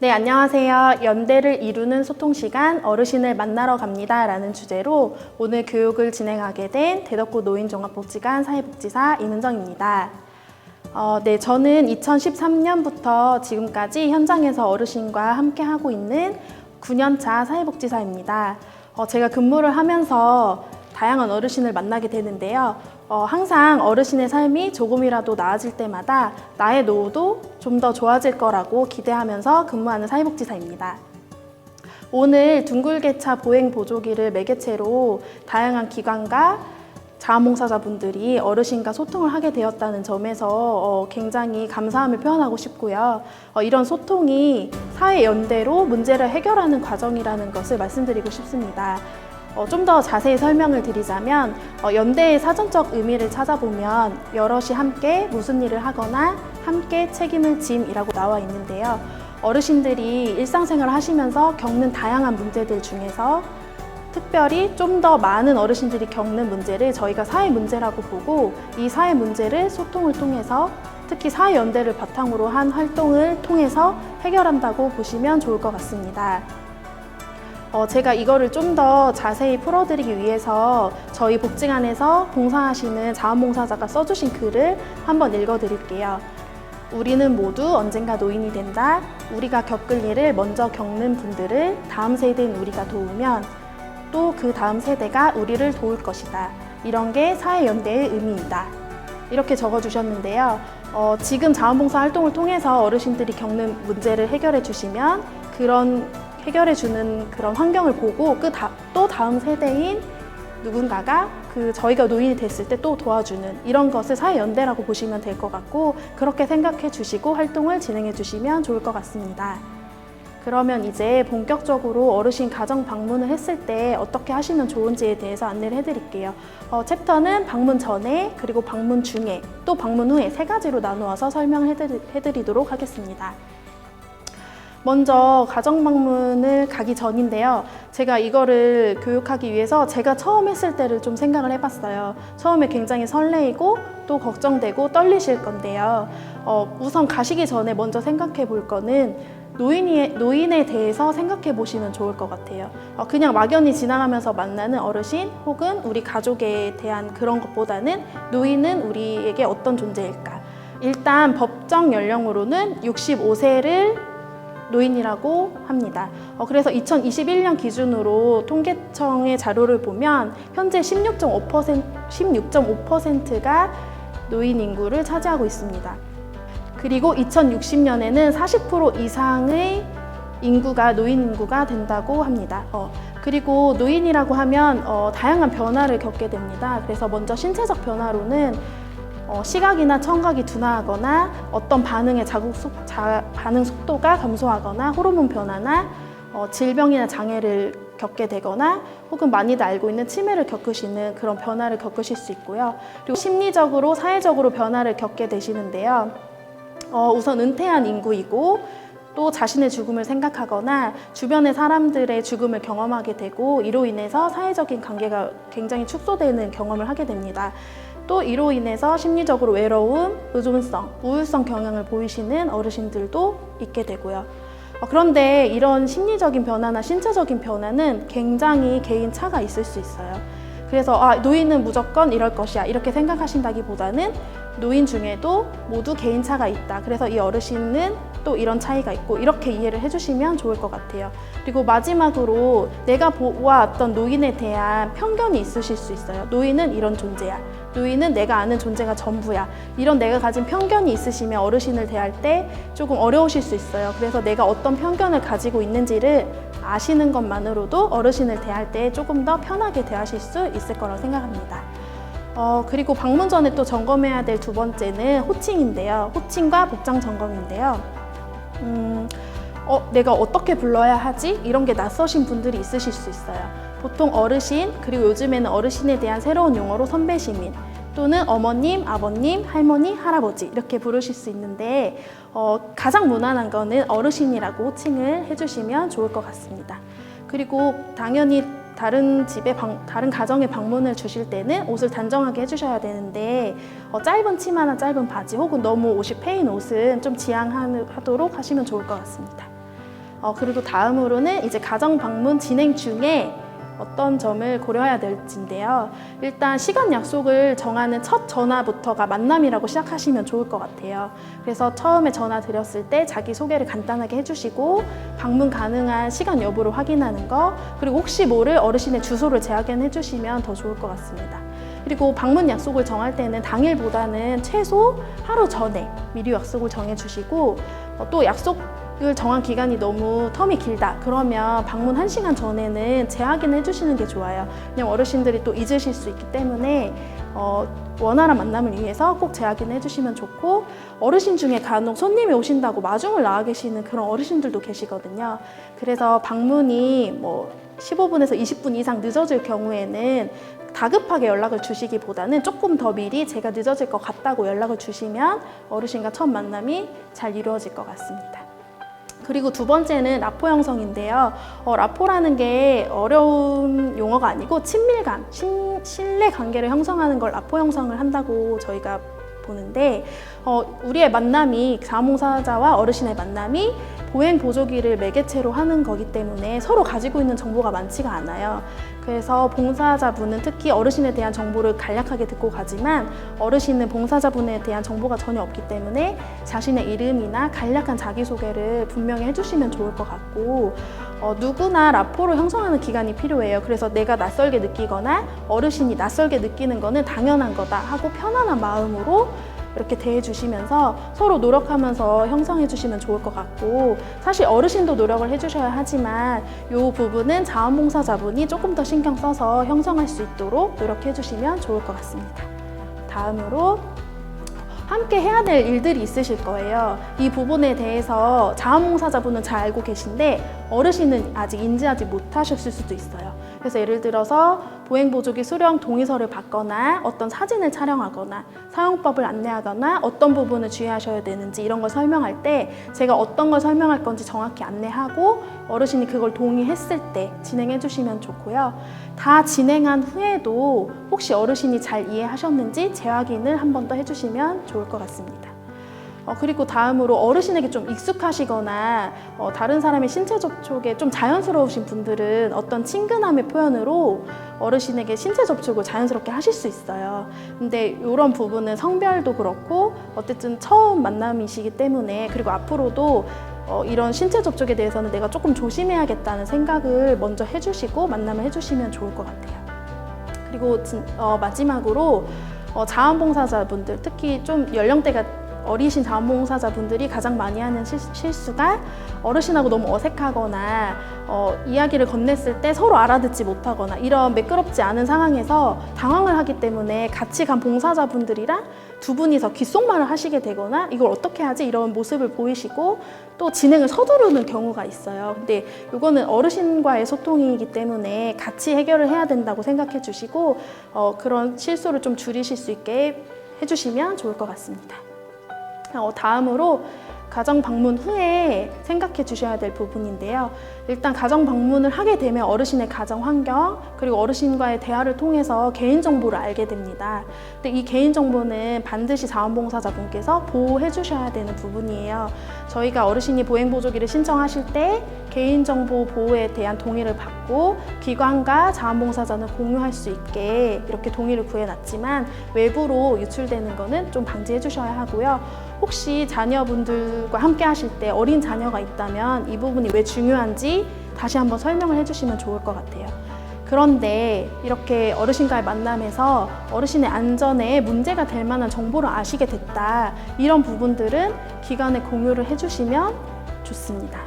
네, 안녕하세요. 연대를 이루는 소통시간 어르신을 만나러 갑니다 라는 주제로 오늘 교육을 진행하게 된 대덕구 노인종합복지관 사회복지사 임은정입니다. 네, 저는 2013년부터 지금까지 현장에서 어르신과 함께 하고 있는 9년차 사회복지사입니다. 제가 근무를 하면서 다양한 어르신을 만나게 되는데요. 항상 어르신의 삶이 조금이라도 나아질 때마다 나의 노후도 좀 더 좋아질 거라고 기대하면서 근무하는 사회복지사입니다. 오늘 둥글게차 보행보조기를 매개체로 다양한 기관과 자원봉사자분들이 어르신과 소통을 하게 되었다는 점에서 굉장히 감사함을 표현하고 싶고요. 이런 소통이 사회연대로 문제를 해결하는 과정이라는 것을 말씀드리고 싶습니다. 좀 더 자세히 설명을 드리자면 연대의 사전적 의미를 찾아보면 여럿이 함께 무슨 일을 하거나 함께 책임을 짐이라고 나와 있는데요. 어르신들이 일상생활을 하시면서 겪는 다양한 문제들 중에서 특별히 좀 더 많은 어르신들이 겪는 문제를 저희가 사회 문제라고 보고 이 사회 문제를 소통을 통해서 특히 사회연대를 바탕으로 한 활동을 통해서 해결한다고 보시면 좋을 것 같습니다. 제가 이거를 좀 더 자세히 풀어드리기 위해서 저희 복지관에서 봉사하시는 자원봉사자가 써주신 글을 한번 읽어드릴게요. 우리는 모두 언젠가 노인이 된다. 우리가 겪을 일을 먼저 겪는 분들을 다음 세대인 우리가 도우면 또 그 다음 세대가 우리를 도울 것이다. 이런 게 사회연대의 의미이다. 이렇게 적어주셨는데요. 지금 자원봉사 활동을 통해서 어르신들이 겪는 문제를 해결해 주시면 해결해주는 그런 환경을 보고 또 다음 세대인 누군가가 저희가 노인이 됐을 때 또 도와주는 이런 것을 사회연대라고 보시면 될 것 같고 그렇게 생각해 주시고 활동을 진행해 주시면 좋을 것 같습니다. 그러면 이제 본격적으로 어르신 가정 방문을 했을 때 어떻게 하시면 좋은지에 대해서 안내를 해드릴게요. 챕터는 방문 전에 그리고 방문 중에 또 방문 후에 세 가지로 나누어서 설명을 해드리도록 하겠습니다. 먼저 가정방문을 가기 전인데요. 제가 이거를 교육하기 위해서 제가 처음 했을 때를 좀 생각을 해봤어요. 처음에 굉장히 설레이고 또 걱정되고 떨리실 건데요. 우선 가시기 전에 먼저 생각해 볼 거는 노인에 대해서 생각해 보시면 좋을 것 같아요. 그냥 막연히 지나가면서 만나는 어르신 혹은 우리 가족에 대한 그런 것보다는 노인은 우리에게 어떤 존재일까? 일단 법정 연령으로는 65세를 노인이라고 합니다. 그래서 2021년 기준으로 통계청의 자료를 보면 현재 16.5%가 노인 인구를 차지하고 있습니다. 그리고 2060년에는 40% 이상의 인구가 노인 인구가 된다고 합니다. 그리고 노인이라고 하면 다양한 변화를 겪게 됩니다. 그래서 먼저 신체적 변화로는 시각이나 청각이 둔화하거나 어떤 반응의 반응 속도가 감소하거나 호르몬 변화나 질병이나 장애를 겪게 되거나 혹은 많이들 알고 있는 치매를 겪으시는 그런 변화를 겪으실 수 있고요. 그리고 심리적으로, 사회적으로 변화를 겪게 되시는데요. 우선 은퇴한 인구이고 또 자신의 죽음을 생각하거나 주변의 사람들의 죽음을 경험하게 되고 이로 인해서 사회적인 관계가 굉장히 축소되는 경험을 하게 됩니다. 또 이로 인해서 심리적으로 외로움, 의존성, 우울성 경향을 보이시는 어르신들도 있게 되고요. 그런데 이런 심리적인 변화나 신체적인 변화는 굉장히 개인차가 있을 수 있어요. 그래서 노인은 무조건 이럴 것이야 이렇게 생각하신다기보다는 노인 중에도 모두 개인차가 있다. 그래서 이 어르신은 또 이런 차이가 있고 이렇게 이해를 해주시면 좋을 것 같아요. 그리고 마지막으로 내가 보아왔던 노인에 대한 편견이 있으실 수 있어요. 노인은 이런 존재야. 노인은 내가 아는 존재가 전부야. 이런 내가 가진 편견이 있으시면 어르신을 대할 때 조금 어려우실 수 있어요. 그래서 내가 어떤 편견을 가지고 있는지를 아시는 것만으로도 어르신을 대할 때 조금 더 편하게 대하실 수 있을 거라고 생각합니다. 그리고 방문 전에 또 점검해야 될 두 번째는 호칭인데요. 호칭과 복장 점검인데요. 내가 어떻게 불러야 하지? 이런 게 낯서신 분들이 있으실 수 있어요. 보통 어르신, 그리고 요즘에는 어르신에 대한 새로운 용어로 선배 시민 또는 어머님, 아버님, 할머니, 할아버지 이렇게 부르실 수 있는데 가장 무난한 거는 어르신이라고 호칭을 해주시면 좋을 것 같습니다. 그리고 당연히 다른 가정에 방문을 주실 때는 옷을 단정하게 해주셔야 되는데 짧은 치마나 짧은 바지 혹은 너무 옷이 패인 옷은 좀 지양하도록 하시면 좋을 것 같습니다. 그리고 다음으로는 이제 가정 방문 진행 중에 어떤 점을 고려해야 될지인데요. 일단 시간 약속을 정하는 첫 전화부터가 만남이라고 시작하시면 좋을 것 같아요. 그래서 처음에 전화 드렸을 때 자기소개를 간단하게 해주시고 방문 가능한 시간 여부를 확인하는 거, 그리고 혹시 모를 어르신의 주소를 재확인해 주시면 더 좋을 것 같습니다. 그리고 방문 약속을 정할 때는 당일보다는 최소 하루 전에 미리 약속을 정해주시고 또 약속을 정한 기간이 너무 텀이 길다 그러면 방문 1시간 전에는 재확인해 주시는 게 좋아요. 왜냐면 어르신들이 또 잊으실 수 있기 때문에 원활한 만남을 위해서 꼭 재확인해 주시면 좋고, 어르신 중에 간혹 손님이 오신다고 마중을 나와 계시는 그런 어르신들도 계시거든요. 그래서 방문이 뭐 15분에서 20분 이상 늦어질 경우에는 다급하게 연락을 주시기보다는 조금 더 미리 제가 늦어질 것 같다고 연락을 주시면 어르신과 첫 만남이 잘 이루어질 것 같습니다. 그리고 두 번째는 라포 형성인데요. 라포라는 게 어려운 용어가 아니고 친밀감, 신뢰 관계를 형성하는 걸 라포 형성을 한다고 저희가 보는데, 우리의 만남이 자원봉사자와 어르신의 만남이 보행보조기를 매개체로 하는 거기 때문에 서로 가지고 있는 정보가 많지가 않아요. 그래서 봉사자분은 특히 어르신에 대한 정보를 간략하게 듣고 가지만 어르신은 봉사자분에 대한 정보가 전혀 없기 때문에 자신의 이름이나 간략한 자기소개를 분명히 해주시면 좋을 것 같고, 누구나 라포를 형성하는 기간이 필요해요. 그래서 내가 낯설게 느끼거나 어르신이 낯설게 느끼는 거는 당연한 거다 하고 편안한 마음으로 이렇게 대해주시면서 서로 노력하면서 형성해 주시면 좋을 것 같고, 사실 어르신도 노력을 해주셔야 하지만 이 부분은 자원봉사자분이 조금 더 신경 써서 형성할 수 있도록 노력해 주시면 좋을 것 같습니다. 다음으로 함께 해야 될 일들이 있으실 거예요. 이 부분에 대해서 자원봉사자분은 잘 알고 계신데 어르신은 아직 인지하지 못하셨을 수도 있어요. 그래서 예를 들어서 보행보조기 수령 동의서를 받거나 어떤 사진을 촬영하거나 사용법을 안내하거나 어떤 부분을 주의하셔야 되는지 이런 걸 설명할 때 제가 어떤 걸 설명할 건지 정확히 안내하고 어르신이 그걸 동의했을 때 진행해 주시면 좋고요. 다 진행한 후에도 혹시 어르신이 잘 이해하셨는지 재확인을 한 번 더 해주시면 좋을 것 같습니다. 그리고 다음으로 어르신에게 좀 익숙하시거나 다른 사람의 신체 접촉에 좀 자연스러우신 분들은 어떤 친근함의 표현으로 어르신에게 신체 접촉을 자연스럽게 하실 수 있어요. 근데 이런 부분은 성별도 그렇고 어쨌든 처음 만남이시기 때문에, 그리고 앞으로도 이런 신체 접촉에 대해서는 내가 조금 조심해야겠다는 생각을 먼저 해주시고 만남을 해주시면 좋을 것 같아요. 그리고 마지막으로 자원봉사자분들, 특히 좀 연령대가 어리신 자원봉사자분들이 가장 많이 하는 실수가 어르신하고 너무 어색하거나 이야기를 건넸을 때 서로 알아듣지 못하거나 이런 매끄럽지 않은 상황에서 당황을 하기 때문에 같이 간 봉사자분들이랑 두 분이서 귓속말을 하시게 되거나 이걸 어떻게 하지? 이런 모습을 보이시고 또 진행을 서두르는 경우가 있어요. 근데 이거는 어르신과의 소통이기 때문에 같이 해결을 해야 된다고 생각해 주시고 그런 실수를 좀 줄이실 수 있게 해주시면 좋을 것 같습니다. 다음으로 가정 방문 후에 생각해 주셔야 될 부분인데요. 일단 가정 방문을 하게 되면 어르신의 가정 환경 그리고 어르신과의 대화를 통해서 개인정보를 알게 됩니다. 근데 이 개인정보는 반드시 자원봉사자분께서 보호해 주셔야 되는 부분이에요. 저희가 어르신이 보행보조기를 신청하실 때 개인정보 보호에 대한 동의를 받고 기관과 자원봉사자는 공유할 수 있게 이렇게 동의를 구해놨지만 외부로 유출되는 거는 좀 방지해 주셔야 하고요. 혹시 자녀분들과 함께 하실 때 어린 자녀가 있다면 이 부분이 왜 중요한지 다시 한번 설명을 해주시면 좋을 것 같아요. 그런데 이렇게 어르신과의 만남에서 어르신의 안전에 문제가 될 만한 정보를 아시게 됐다. 이런 부분들은 기관에 공유를 해주시면 좋습니다.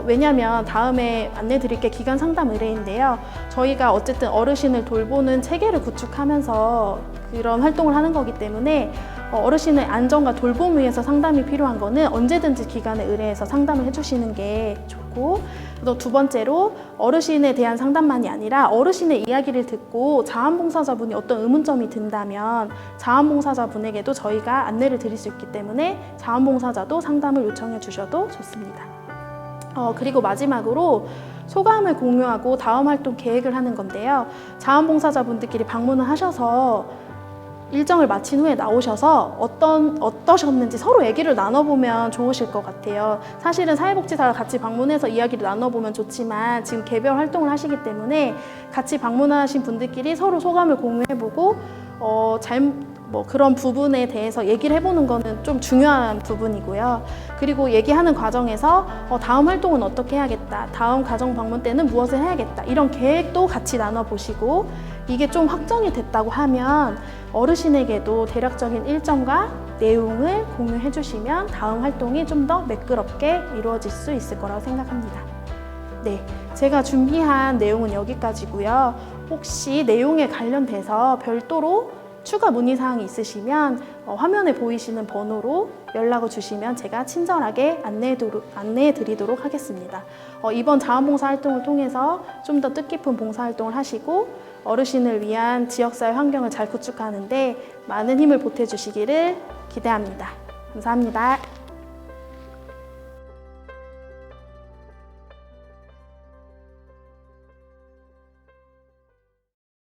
왜냐하면 다음에 안내드릴 게 기관 상담 의뢰인데요. 저희가 어쨌든 어르신을 돌보는 체계를 구축하면서 그런 활동을 하는 거기 때문에 어르신의 안전과 돌봄을 위해서 상담이 필요한 거는 언제든지 기관에 의뢰해서 상담을 해주시는 게 좋고, 또 두 번째로 어르신에 대한 상담만이 아니라 어르신의 이야기를 듣고 자원봉사자분이 어떤 의문점이 든다면 자원봉사자분에게도 저희가 안내를 드릴 수 있기 때문에 자원봉사자도 상담을 요청해 주셔도 좋습니다. 그리고 마지막으로 소감을 공유하고 다음 활동 계획을 하는 건데요. 자원봉사자분들끼리 방문을 하셔서 일정을 마친 후에 나오셔서 어떠셨는지 서로 얘기를 나눠보면 좋으실 것 같아요. 사실은 사회복지사가 같이 방문해서 이야기를 나눠보면 좋지만 지금 개별 활동을 하시기 때문에 같이 방문하신 분들끼리 서로 소감을 공유해보고 그런 부분에 대해서 얘기를 해보는 거는 좀 중요한 부분이고요. 그리고 얘기하는 과정에서 다음 활동은 어떻게 해야겠다, 다음 가정 방문 때는 무엇을 해야겠다, 이런 계획도 같이 나눠보시고 이게 좀 확정이 됐다고 하면 어르신에게도 대략적인 일정과 내용을 공유해 주시면 다음 활동이 좀 더 매끄럽게 이루어질 수 있을 거라고 생각합니다. 네, 제가 준비한 내용은 여기까지고요. 혹시 내용에 관련돼서 별도로 추가 문의사항이 있으시면 화면에 보이시는 번호로 연락을 주시면 제가 친절하게 안내해 드리도록 하겠습니다. 이번 자원봉사 활동을 통해서 좀 더 뜻깊은 봉사활동을 하시고 어르신을 위한 지역사회 환경을 잘 구축하는데 많은 힘을 보태주시기를 기대합니다. 감사합니다.